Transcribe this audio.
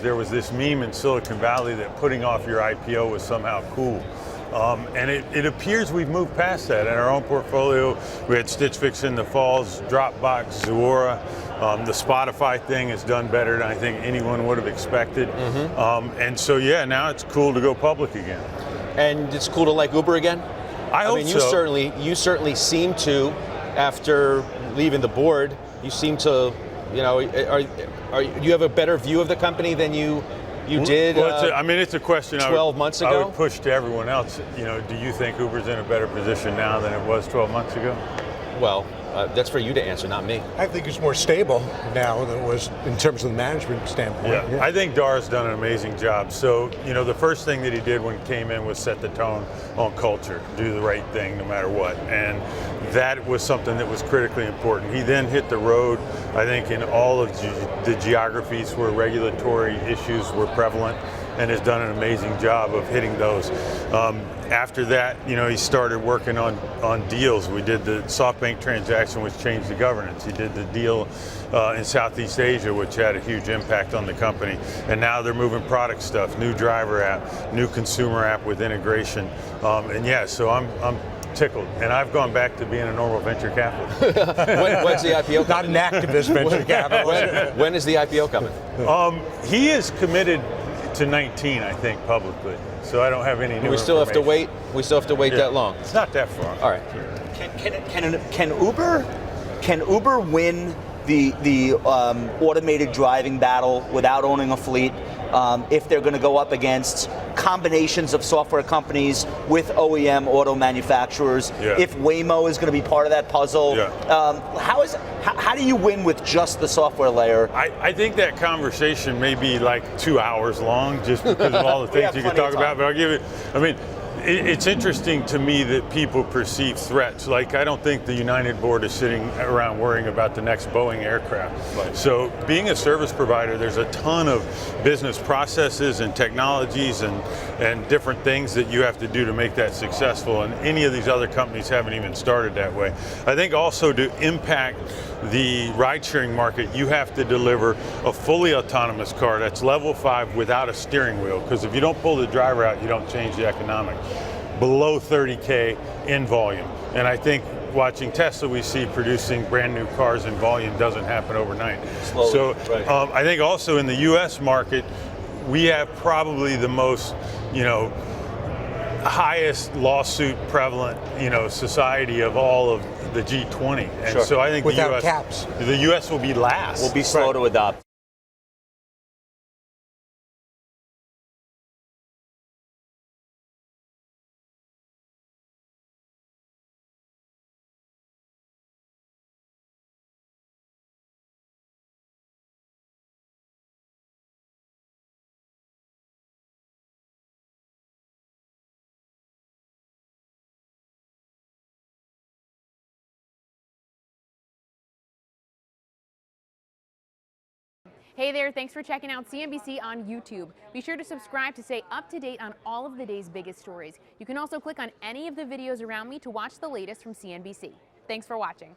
There was this meme in Silicon Valley that putting off your IPO was somehow cool. And it appears we've moved past that. In our own portfolio, we had Stitch Fix in the Falls, Dropbox, Zuora. The Spotify thing has done better than I think anyone would have expected. And so, yeah, now it's cool to go public again. And it's cool to like Uber again? I hope mean, so. You certainly seem to, after leaving the board, you seem to, you know, you have a better view of the company than you did. Well, I mean, it's a question 12 months ago. I would push to everyone else. You know, do you think Uber's in a better position now than it was 12 months ago? Well, that's for you to answer, not me. I think it's more stable now than it was in terms of the management standpoint. Yeah. I think Dar's done an amazing job. So, you know, the first thing that he did when he came in was set the tone on culture, do the right thing no matter what. And that was something that was critically important. He then hit the road, I think, in all of the geographies where regulatory issues were prevalent, and has done an amazing job of hitting those. After that, you know, he started working on deals. We did the SoftBank transaction, which changed the governance. He did the deal in Southeast Asia, which had a huge impact on the company. And now they're moving product stuff, new driver app, new consumer app with integration. And yeah, so I'm tickled, and I've gone back to being a normal venture capitalist. When's the IPO coming? Not an activist venture capitalist. When is the IPO coming? He is committed to 19, I think, publicly. So I don't have any new We still have to wait. We still have to wait that long. It's not that far. All right. Can Uber win the automated driving battle without owning a fleet? If they're going to go up against combinations of software companies with OEM auto manufacturers, if Waymo is going to be part of that puzzle, how do you win with just the software layer? I think that conversation may be like 2 hours long, just because of all the things you could talk about. But I'll give it. I mean, it's interesting to me that people perceive threats. Like, I don't think the United board is sitting around worrying about the next Boeing aircraft. Right. So being a service provider, there's a ton of business processes and technologies and different things that you have to do to make that successful. And any of these other companies haven't even started that way. I think also to impact the ride-sharing market, you have to deliver a fully autonomous car that's level 5 without a steering wheel, because if you don't pull the driver out, you don't change the economics. Below 30K in volume. And I think watching Tesla, we see producing brand new cars in volume doesn't happen overnight. Slowly, so right. I think also in the US market, we have probably the most, you know, highest lawsuit prevalent, you know, society of all of the G20. And so I think without caps, the US will be last. We'll be slow to adopt. Hey there, thanks for checking out CNBC on YouTube. Be sure to subscribe to stay up to date on all of the day's biggest stories. You can also click on any of the videos around me to watch the latest from CNBC. Thanks for watching.